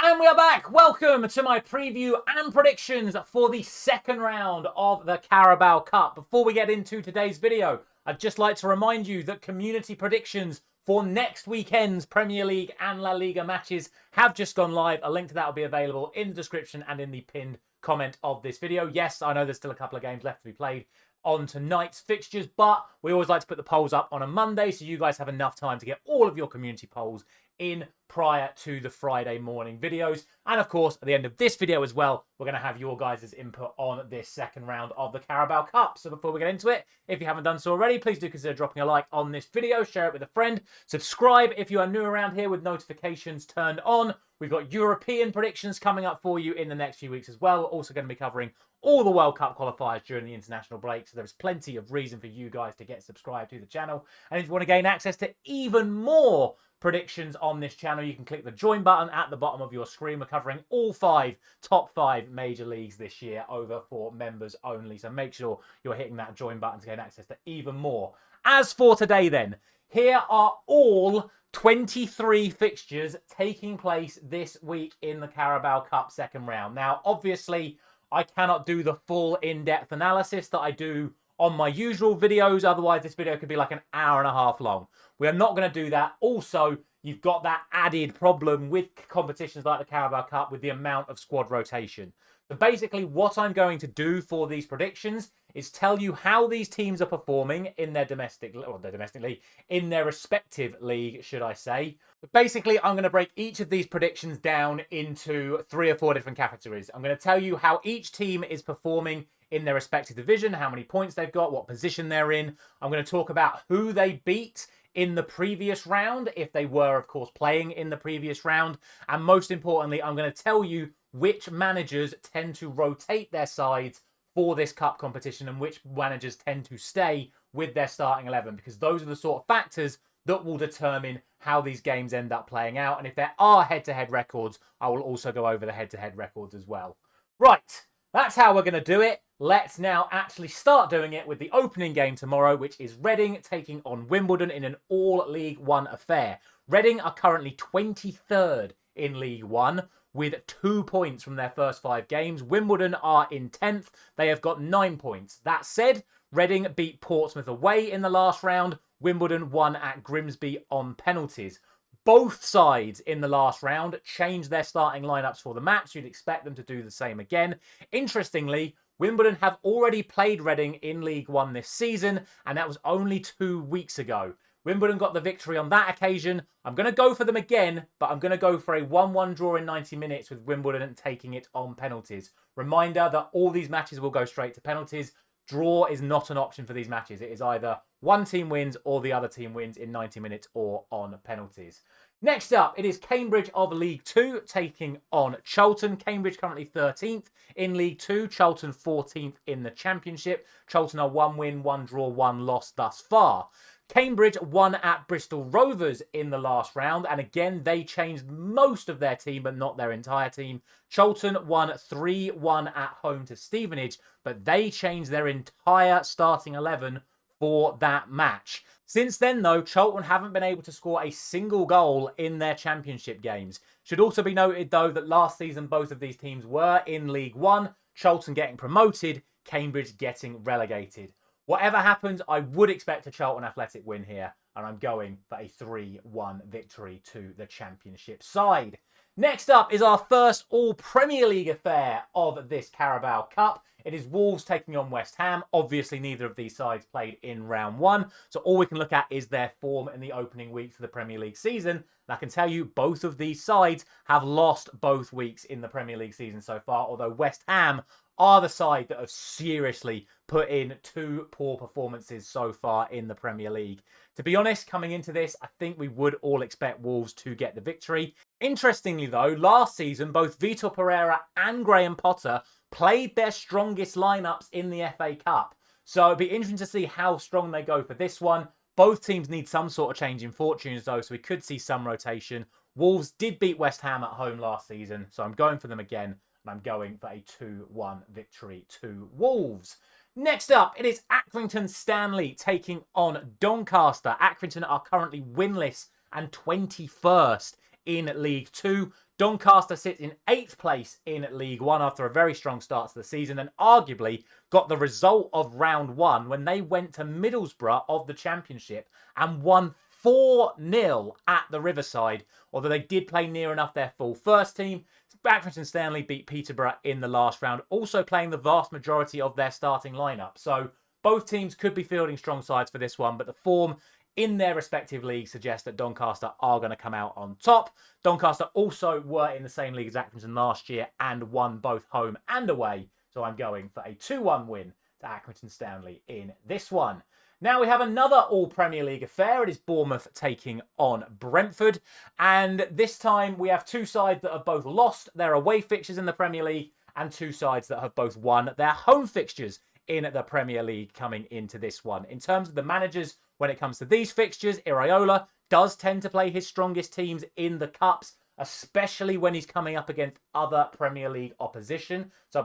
And we are back. Welcome to my preview and predictions for the second round of the Carabao Cup. Before we get into today's video, I'd just like to remind you that community predictions for next weekend's Premier League and La Liga matches have just gone live. A link to that will be available in the description and in the pinned comment of this video. Yes, I know there's still a couple of games left to be played on tonight's fixtures, but we always like to put the polls up on a Monday so you guys have enough time to get all of your community polls in prior to the Friday morning videos. And of course, at the end of this video as well, we're going to have your guys' input on this second round of the Carabao Cup. So before we get into it, if you haven't done so already, please do consider dropping a like on this video, share it with a friend, subscribe if you are new around here with notifications turned on. We've got European predictions coming up for you in the next few weeks as well. We're also going to be covering all the World Cup qualifiers during the international break. So there's plenty of reason for you guys to get subscribed to the channel. And if you want to gain access to even more predictions on this channel, you can click the join button at the bottom of your screen. We're covering all top five major leagues this year over for members only. So make sure you're hitting that join button to gain access to even more. As for today then, here are all 23 fixtures taking place this week in the Carabao Cup second round. Now, obviously, I cannot do the full in-depth analysis that I do on my usual videos. Otherwise, this video could be like an hour and a half long. We are not going to do that. Also, you've got that added problem with competitions like the Carabao Cup with the amount of squad rotation. So basically, what I'm going to do for these predictions is tell you how these teams are performing in their league, in their respective league, should I say. But basically, I'm going to break each of these predictions down into 3 or 4 different categories. I'm going to tell you how each team is performing in their respective division, how many points they've got, what position they're in. I'm going to talk about who they beat in the previous round, if they were, of course, playing in the previous round. And most importantly, I'm going to tell you which managers tend to rotate their sides for this cup competition and which managers tend to stay with their starting 11, because those are the sort of factors that will determine how these games end up playing out. And if there are head-to-head records, I will also go over the head-to-head records as well. Right, that's how we're going to do it. Let's now actually start doing it with the opening game tomorrow, which is Reading taking on Wimbledon in an all-League One affair. Reading are currently 23rd in League One with 2 points from their first 5 games. Wimbledon are in 10th. They have got 9 points. That said, Reading beat Portsmouth away in the last round. Wimbledon won at Grimsby on penalties. Both sides in the last round changed their starting lineups for the match. You'd expect them to do the same again. Interestingly, Wimbledon have already played Reading in League One this season, and that was only 2 weeks ago. Wimbledon got the victory on that occasion. I'm going to go for them again, but I'm going to go for a 1-1 draw in 90 minutes with Wimbledon taking it on penalties. Reminder that all these matches will go straight to penalties. Draw is not an option for these matches. It is either one team wins or the other team wins in 90 minutes or on penalties. Next up, it is Cambridge of League 2 taking on Charlton. Cambridge currently 13th in League 2. Charlton 14th in the Championship. Charlton are 1 win, 1 draw, 1 loss thus far. Cambridge won at Bristol Rovers in the last round, and again, they changed most of their team, but not their entire team. Charlton won 3-1 at home to Stevenage, but they changed their entire starting 11 for that match. Since then, though, Charlton haven't been able to score a single goal in their Championship games. Should also be noted, though, that last season both of these teams were in League One, Charlton getting promoted, Cambridge getting relegated. Whatever happens, I would expect a Charlton Athletic win here, and I'm going for a 3-1 victory to the Championship side. Next up is our first all-Premier League affair of this Carabao Cup. It is Wolves taking on West Ham. Obviously, neither of these sides played in round 1, so all we can look at is their form in the opening weeks of the Premier League season. And I can tell you, both of these sides have lost both weeks in the Premier League season so far, although West Ham are the side that have seriously put in 2 poor performances so far in the Premier League. To be honest, coming into this, I think we would all expect Wolves to get the victory. Interestingly, though, last season, both Vitor Pereira and Graham Potter played their strongest lineups in the FA Cup. So it'd be interesting to see how strong they go for this one. Both teams need some sort of change in fortunes, though, so we could see some rotation. Wolves did beat West Ham at home last season, so I'm going for them again. And I'm going for a 2-1 victory to Wolves. Next up, it is Accrington Stanley taking on Doncaster. Accrington are currently winless and 21st in League 2. Doncaster sits in 8th place in League 1 after a very strong start to the season and arguably got the result of round 1 when they went to Middlesbrough of the Championship and won 4-0 at the Riverside, although they did play near enough their full first team. Accrington Stanley beat Peterborough in the last round, also playing the vast majority of their starting lineup. So both teams could be fielding strong sides for this one, but the form in their respective leagues suggests that Doncaster are going to come out on top. Doncaster also were in the same league as Accrington last year and won both home and away. So I'm going for a 2-1 win to Accrington Stanley in this one. Now we have another all-Premier League affair. It is Bournemouth taking on Brentford. And this time we have two sides that have both lost their away fixtures in the Premier League and two sides that have both won their home fixtures in the Premier League coming into this one. In terms of the managers, when it comes to these fixtures, Iraola does tend to play his strongest teams in the Cups, especially when he's coming up against other Premier League opposition. So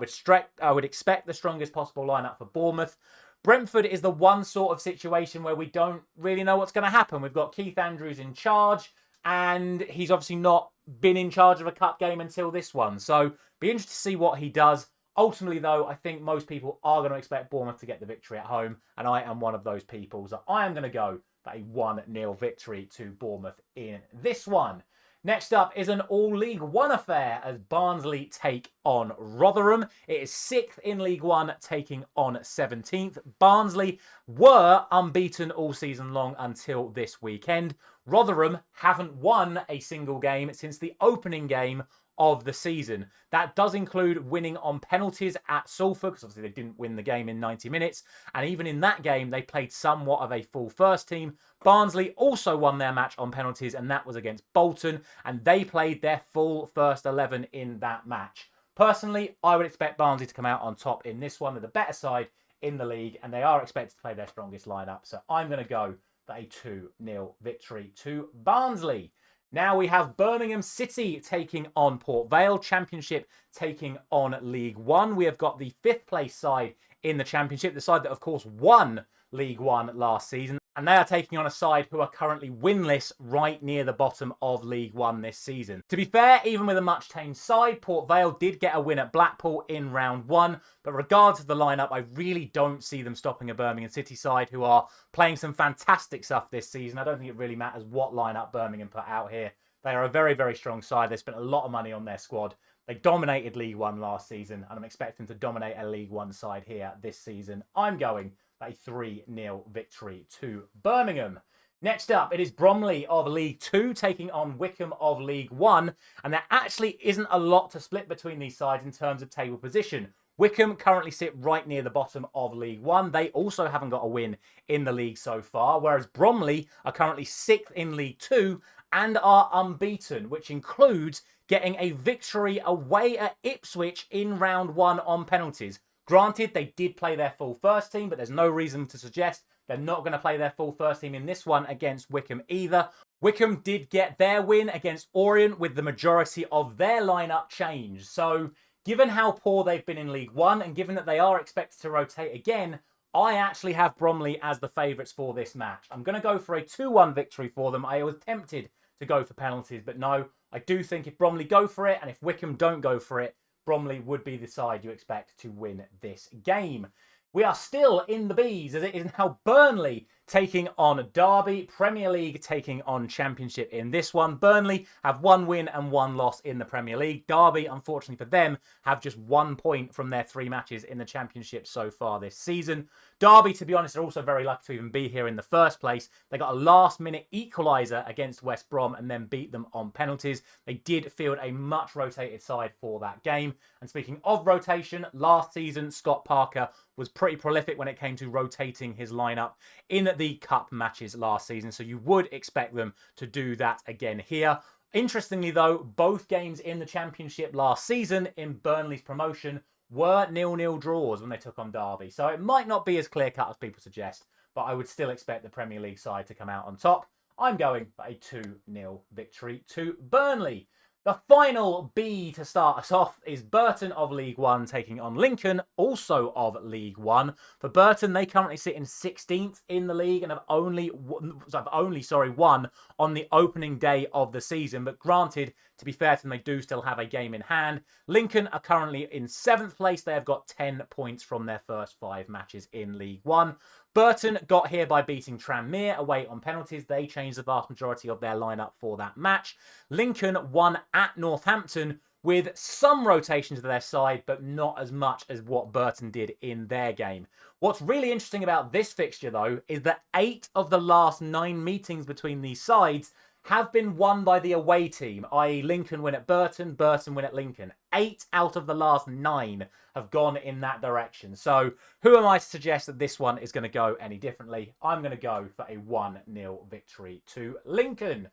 I would expect the strongest possible lineup for Bournemouth. Brentford is the one sort of situation where we don't really know what's going to happen. We've got Keith Andrews in charge, and he's obviously not been in charge of a cup game until this one. So be interested to see what he does. Ultimately, though, I think most people are going to expect Bournemouth to get the victory at home, and I am one of those people. So I am going to go for a 1-0 victory to Bournemouth in this one. Next up is an all-League One affair as Barnsley take on Rotherham. It is 6th in League One, taking on 17th. Barnsley were unbeaten all season long until this weekend. Rotherham haven't won a single game since the opening game of the season. That does include winning on penalties at Salford, because obviously they didn't win the game in 90 minutes. And even in that game, they played somewhat of a full first team. Barnsley also won their match on penalties, and that was against Bolton, and they played their full first 11 in that match. Personally, I would expect Barnsley to come out on top in this one. They're the better side in the league, and they are expected to play their strongest lineup. So I'm going to go for a 2-0 victory to Barnsley. Now we have Birmingham City taking on Port Vale, Championship taking on League One. We have got the 5th place side in the Championship, the side that, of course, won League One last season. And they are taking on a side who are currently winless right near the bottom of League One this season. To be fair, even with a much-tamed side, Port Vale did get a win at Blackpool in round 1. But regardless of the lineup, I really don't see them stopping a Birmingham City side who are playing some fantastic stuff this season. I don't think it really matters what lineup Birmingham put out here. They are a very, very strong side. They spent a lot of money on their squad. They dominated League One last season, and I'm expecting to dominate a League One side here this season. I'm going a 3-0 victory to Birmingham. Next up, it is Bromley of League 2 taking on Wycombe of League 1. And there actually isn't a lot to split between these sides in terms of table position. Wycombe currently sit right near the bottom of League 1. They also haven't got a win in the league so far, whereas Bromley are currently 6th in League 2 and are unbeaten, which includes getting a victory away at Ipswich in round 1 on penalties. Granted, they did play their full first team, but there's no reason to suggest they're not going to play their full first team in this one against Wycombe either. Wycombe did get their win against Orient with the majority of their lineup changed. So, given how poor they've been in League 1 and given that they are expected to rotate again, I actually have Bromley as the favourites for this match. I'm going to go for a 2-1 victory for them. I was tempted to go for penalties, but no, I do think if Bromley go for it and if Wycombe don't go for it, Bromley would be the side you expect to win this game. We are still in the Bs as it is now Burnley taking on Derby, Premier League taking on Championship in this one. Burnley have 1 win and 1 loss in the Premier League. Derby, unfortunately for them, have just 1 point from their 3 matches in the Championship so far this season. Derby, to be honest, are also very lucky to even be here in the first place. They got a last-minute equaliser against West Brom and then beat them on penalties. They did field a much rotated side for that game. And speaking of rotation, last season, Scott Parker was pretty prolific when it came to rotating his lineup in the cup matches last season. So you would expect them to do that again here. Interestingly, though, both games in the Championship last season in Burnley's promotion were 0-0 draws when they took on Derby. So it might not be as clear-cut as people suggest, but I would still expect the Premier League side to come out on top. I'm going for a 2-0 victory to Burnley. The final B to start us off is Burton of League One taking on Lincoln, also of League One. For Burton, they currently sit in 16th in the league and have only won on the opening day of the season. But granted, to be fair to them, they do still have a game in hand. Lincoln are currently in 7th place. They have got 10 points from their first 5 matches in League One. Burton got here by beating Tranmere away on penalties. They changed the vast majority of their lineup for that match. Lincoln won at Northampton with some rotation to their side, but not as much as what Burton did in their game. What's really interesting about this fixture, though, is that 8 of the last 9 meetings between these sides have been won by the away team, i.e. Lincoln win at Burton, Burton win at Lincoln. 8 out of the last 9 have gone in that direction. So who am I to suggest that this one is going to go any differently? I'm going to go for a 1-0 victory to Lincoln.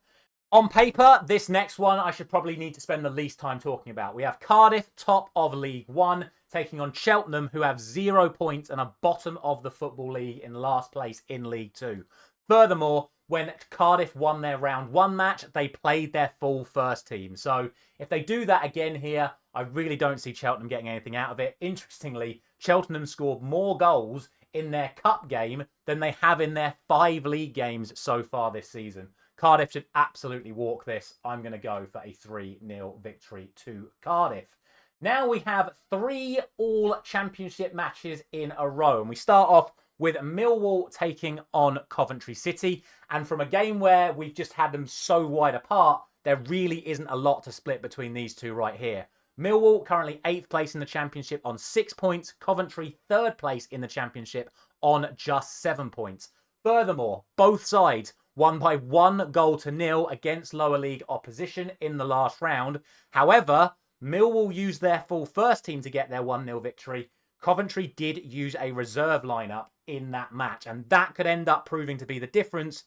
On paper, this next one I should probably need to spend the least time talking about. We have Cardiff, top of League One, taking on Cheltenham, who have 0 points and are bottom of the Football League in last place in League Two. Furthermore, when Cardiff won their round 1 match, they played their full first team. So if they do that again here, I really don't see Cheltenham getting anything out of it. Interestingly, Cheltenham scored more goals in their cup game than they have in their 5 league games so far this season. Cardiff should absolutely walk this. I'm going to go for a 3-0 victory to Cardiff. Now we have 3 all-championship matches in a row. And we start off with Millwall taking on Coventry City. And from a game where we've just had them so wide apart, there really isn't a lot to split between these two right here. Millwall currently 8th place in the Championship on 6 points. Coventry 3rd place in the Championship on just 7 points. Furthermore, both sides won by 1-0 against lower league opposition in the last round. However, Millwall used their full first team to get their 1-0 victory. Coventry did use a reserve lineup in that match, and that could end up proving to be the difference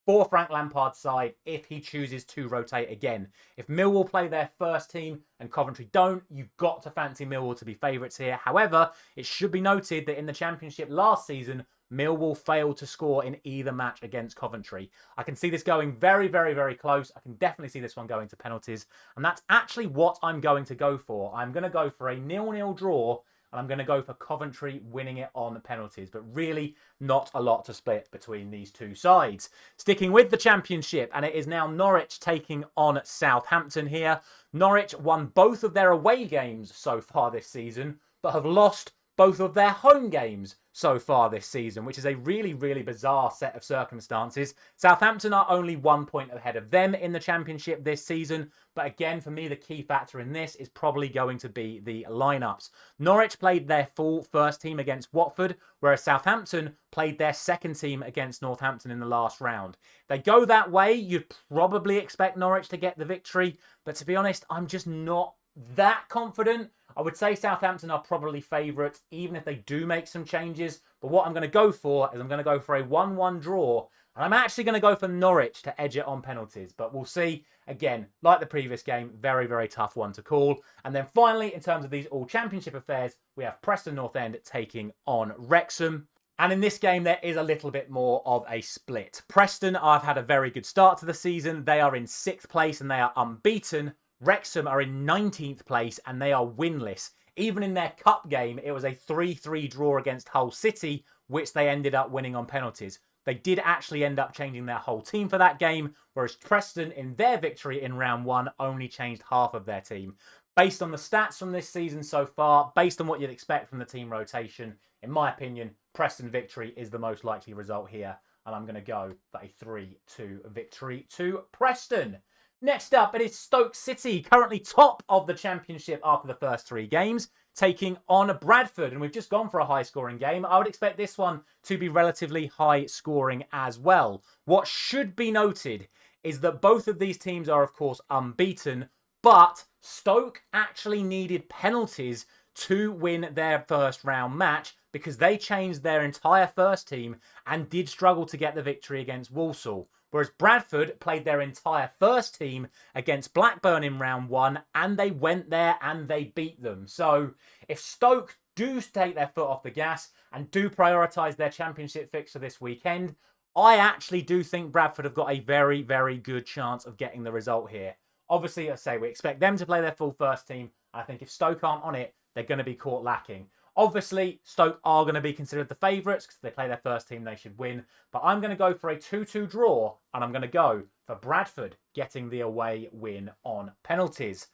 for Frank Lampard's side if he chooses to rotate again. If Millwall play their first team and Coventry don't, you've got to fancy Millwall to be favourites here. However, it should be noted that in the Championship last season, Millwall failed to score in either match against Coventry. I can see this going very, very, very close. I can definitely see this one going to penalties. And that's actually what I'm going to go for. I'm going to go for a 0-0 draw. And I'm going to go for Coventry winning it on penalties. But really not a lot to split between these two sides. Sticking with the Championship, and it is now Norwich taking on Southampton here. Norwich won both of their away games so far this season, but have lost both of their home games so far this season, which is a really, really bizarre set of circumstances. Southampton are only 1 point ahead of them in the Championship this season. But again, for me, the key factor in this is probably going to be the lineups. Norwich played their full first team against Watford, whereas Southampton played their second team against Northampton in the last round. If they go that way, you'd probably expect Norwich to get the victory. But to be honest, I'm just not that confident. I would say Southampton are probably favourites, even if they do make some changes. But what I'm going to go for is I'm going to go for a 1-1 draw. And I'm actually going to go for Norwich to edge it on penalties. But we'll see. Again, like the previous game, very, very tough one to call. And then finally, in terms of these all-championship affairs, we have Preston North End taking on Wrexham. And in this game, there is a little bit more of a split. Preston have had a very good start to the season. They are in 6th place and they are unbeaten. Wrexham are in 19th place and they are winless. Even in their cup game, it was a 3-3 draw against Hull City, which they ended up winning on penalties. They did actually end up changing their whole team for that game, whereas Preston, in their victory in round 1, only changed half of their team. Based on the stats from this season so far, based on what you'd expect from the team rotation, in my opinion, Preston victory is the most likely result here. And I'm going to go for a 3-2 victory to Preston. Next up, it is Stoke City, currently top of the Championship after the first 3 games, taking on Bradford. And we've just gone for a high-scoring game. I would expect this one to be relatively high-scoring as well. What should be noted is that both of these teams are, of course, unbeaten, but Stoke actually needed penalties to win their first round match because they changed their entire first team and did struggle to get the victory against Walsall. Whereas Bradford played their entire first team against Blackburn in round 1 and they went there and they beat them. So if Stoke do take their foot off the gas and do prioritise their Championship fixture this weekend, I actually do think Bradford have got a very, very good chance of getting the result here. Obviously, I say we expect them to play their full first team. I think if Stoke aren't on it, they're going to be caught lacking. Obviously, Stoke are going to be considered the favourites because they play their first team, they should win. But I'm going to go for a 2-2 draw, and I'm going to go for Bradford getting the away win on penalties.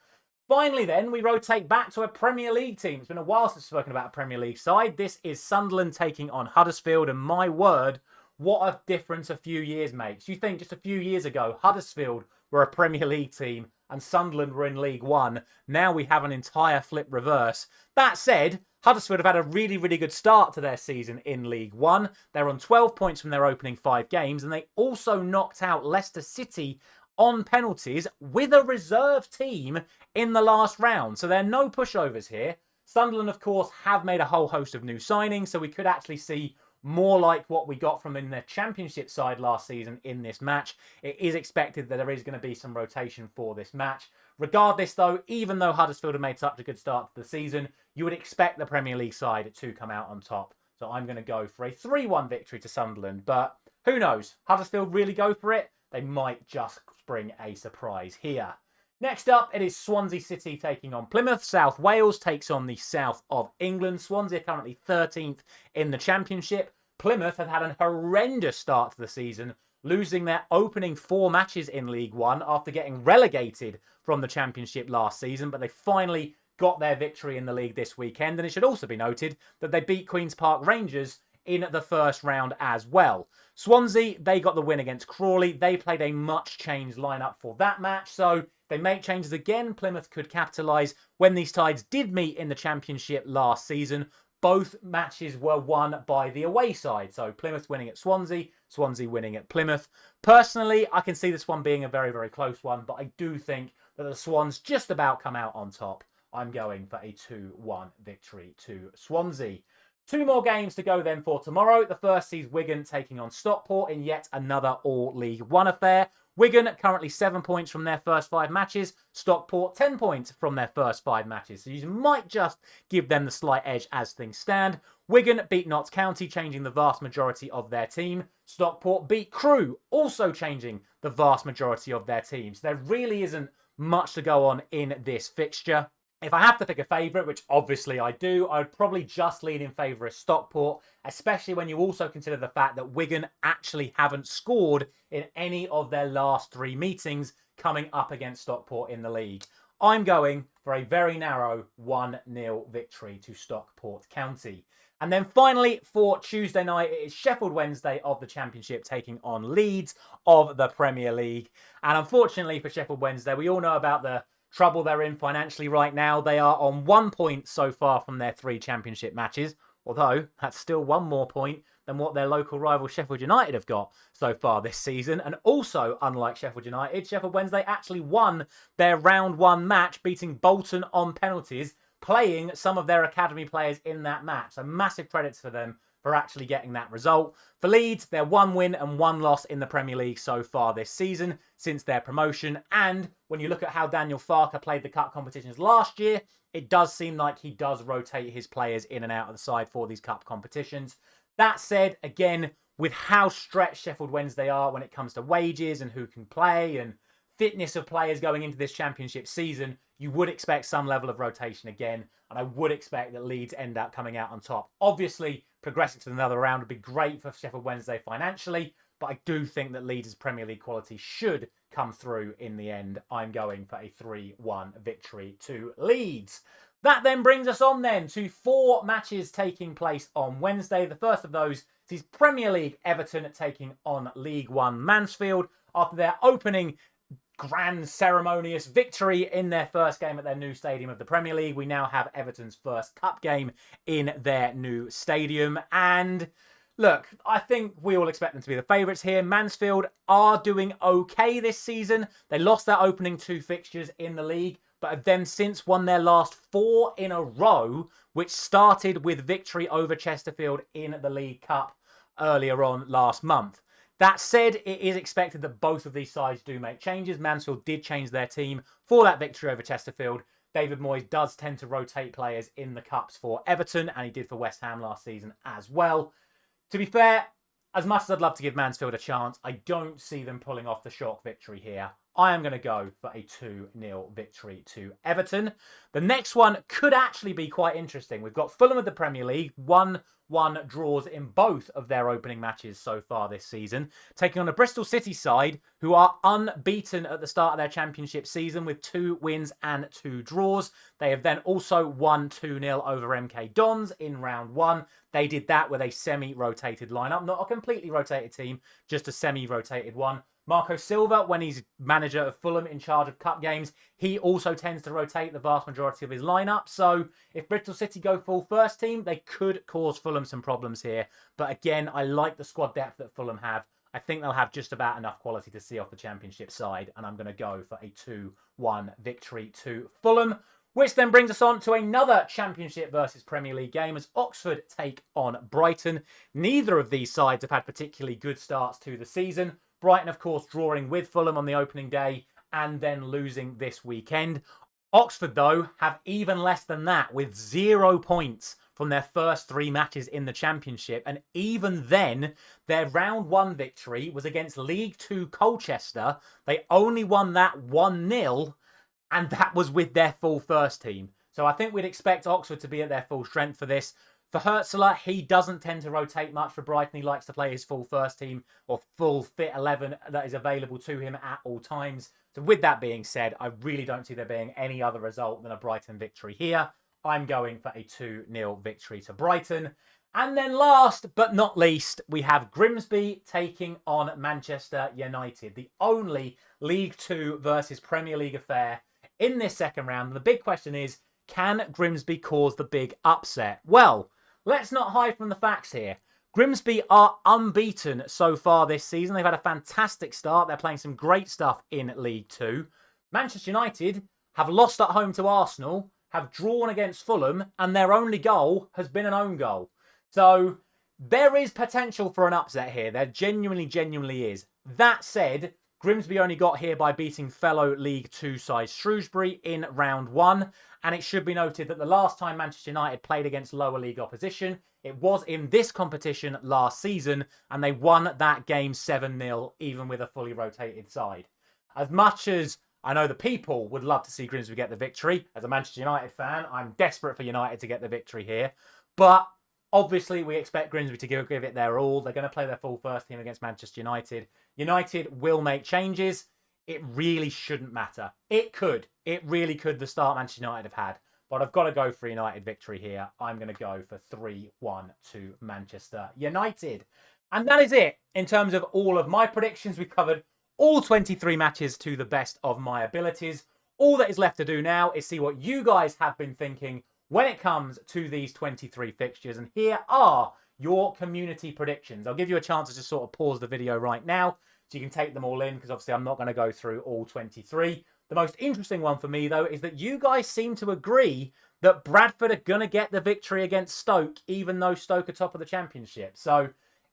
Finally, then, we rotate back to a Premier League team. It's been a while since we've spoken about a Premier League side. This is Sunderland taking on Huddersfield, and my word, what a difference a few years makes. You think just a few years ago, Huddersfield were a Premier League team and Sunderland were in League One. Now we have an entire flip reverse. That said, Huddersfield have had a really, really good start to their season in League One. They're on 12 points from their opening 5 games, and they also knocked out Leicester City on penalties with a reserve team in the last round. So there are no pushovers here. Sunderland, of course, have made a whole host of new signings, so we could actually see more like what we got from in their championship side last season in this match. It is expected that there is going to be some rotation for this match. Regardless, though, even though Huddersfield have made such a good start to the season, you would expect the Premier League side to come out on top. So I'm going to go for a 3-1 victory to Sunderland. But who knows? Huddersfield really go for it? They might just spring a surprise here. Next up, it is Swansea City taking on Plymouth. South Wales takes on the south of England. Swansea are currently 13th in the Championship. Plymouth have had a horrendous start to the season, losing their opening 4 matches in League One after getting relegated from the Championship last season, but they finally got their victory in the league this weekend. And it should also be noted that they beat Queen's Park Rangers in the first round as well. Swansea, they got the win against Crawley. They played a much changed lineup for that match, so they make changes again. Plymouth could capitalise. When these sides did meet in the Championship last season, both matches were won by the away side. So Plymouth winning at Swansea, Swansea winning at Plymouth. Personally, I can see this one being a very, very close one, but I do think that the Swans just about come out on top. I'm going for a 2-1 victory to Swansea. 2 more games to go then for tomorrow. The first sees Wigan taking on Stockport in yet another all-League One affair. Wigan currently 7 points from their first 5 matches. Stockport 10 points from their first 5 matches. So you might just give them the slight edge as things stand. Wigan beat Notts County, changing the vast majority of their team. Stockport beat Crew, also changing the vast majority of their team. So there really isn't much to go on in this fixture. If I have to pick a favourite, which obviously I do, I would probably just lean in favour of Stockport, especially when you also consider the fact that Wigan actually haven't scored in any of their last 3 meetings coming up against Stockport in the league. I'm going for a very narrow 1-0 victory to Stockport County. And then finally, for Tuesday night, it is Sheffield Wednesday of the Championship taking on Leeds of the Premier League. And unfortunately for Sheffield Wednesday, we all know about the trouble they're in financially right now. They are on 1 point so far from their 3 Championship matches, although that's still 1 more point than what their local rival Sheffield United have got so far this season. And also, unlike Sheffield United, Sheffield Wednesday actually won their round 1 match, beating Bolton on penalties, playing some of their academy players in that match. So massive credits for them for actually getting that result. For Leeds, they're 1 win and 1 loss in the Premier League so far this season since their promotion. And when you look at how Daniel Farke played the cup competitions last year, it does seem like he does rotate his players in and out of the side for these cup competitions. That said, again, with how stretched Sheffield Wednesday are when it comes to wages and who can play and fitness of players going into this Championship season, you would expect some level of rotation again, and I would expect that Leeds end up coming out on top. Obviously, progressing to another round would be great for Sheffield Wednesday financially, but I do think that Leeds' Premier League quality should come through in the end. I'm going for a 3-1 victory to Leeds. That then brings us on then to 4 matches taking place on Wednesday. The first of those is Premier League Everton taking on League One Mansfield after their opening grand ceremonious victory in their first game at their new stadium of the Premier League. We now have Everton's first cup game in their new stadium. And look, I think we all expect them to be the favourites here. Mansfield are doing okay this season. They lost their opening 2 fixtures in the league, but have then since won their last 4 in a row, which started with victory over Chesterfield in the League Cup earlier on last month. That said, it is expected that both of these sides do make changes. Mansfield did change their team for that victory over Chesterfield. David Moyes does tend to rotate players in the Cups for Everton, and he did for West Ham last season as well. To be fair, as much as I'd love to give Mansfield a chance, I don't see them pulling off the shock victory here. I am going to go for a 2-0 victory to Everton. The next one could actually be quite interesting. We've got Fulham of the Premier League, 1-1 draws in both of their opening matches so far this season, taking on a Bristol City side who are unbeaten at the start of their championship season with 2 wins and 2 draws. They have then also won 2-0 over MK Dons in round 1. They did that with a semi-rotated lineup, not a completely rotated team, just a semi-rotated one. Marco Silva, when he's manager of Fulham in charge of cup games, he also tends to rotate the vast majority of his lineup. So if Bristol City go full first team, they could cause Fulham some problems here. But again, I like the squad depth that Fulham have. I think they'll have just about enough quality to see off the championship side. And I'm going to go for a 2-1 victory to Fulham. Which then brings us on to another Championship versus Premier League game as Oxford take on Brighton. Neither of these sides have had particularly good starts to the season. Brighton, of course, drawing with Fulham on the opening day and then losing this weekend. Oxford, though, have even less than that with 0 points from their first 3 matches in the Championship. And even then, their round 1 victory was against League 2 Colchester. They only won that 1-0. And that was with their full first team. So I think we'd expect Oxford to be at their full strength for this. For Hertzler, he doesn't tend to rotate much for Brighton. He likes to play his full first team or full fit 11 that is available to him at all times. So with that being said, I really don't see there being any other result than a Brighton victory here. I'm going for a 2-0 victory to Brighton. And then last but not least, we have Grimsby taking on Manchester United. The only League 2 versus Premier League affair in this second round. And the big question is, can Grimsby cause the big upset? Well, let's not hide from the facts here. Grimsby are unbeaten so far this season. They've had a fantastic start. They're playing some great stuff in League 2. Manchester United have lost at home to Arsenal, have drawn against Fulham, and their only goal has been an own goal. So there is potential for an upset here. There genuinely is. That said, Grimsby only got here by beating fellow League 2 side Shrewsbury in round 1. And it should be noted that the last time Manchester United played against lower league opposition, it was in this competition last season, and they won that game 7-0, even with a fully rotated side. As much as I know the people would love to see Grimsby get the victory, as a Manchester United fan, I'm desperate for United to get the victory here. But obviously, we expect Grimsby to give it their all. They're going to play their full first team against Manchester United. United will make changes. It really shouldn't matter. It could. It really could, the start Manchester United have had. But I've got to go for a United victory here. I'm going to go for 3-1 to Manchester United. And that is it in terms of all of my predictions. We've covered all 23 matches to the best of my abilities. All that is left to do now is see what you guys have been thinking when it comes to these 23 fixtures. And here are your community predictions. I'll give you a chance to just sort of pause the video right now so you can take them all in, because obviously I'm not going to go through all 23. The most interesting one for me, though, is that you guys seem to agree that Bradford are going to get the victory against Stoke, even though Stoke are top of the Championship. So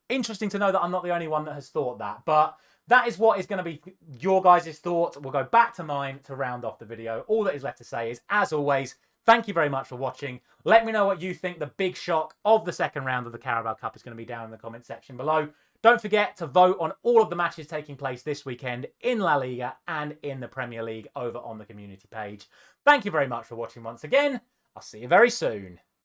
interesting to know that I'm not the only one that has thought that. But that is what is going to be your guys' thoughts. We'll go back to mine to round off the video. All that is left to say is, as always, thank you very much for watching. Let me know what you think the big shock of the second round of the Carabao Cup is going to be down in the comment section below. Don't forget to vote on all of the matches taking place this weekend in La Liga and in the Premier League over on the community page. Thank you very much for watching once again. I'll see you very soon.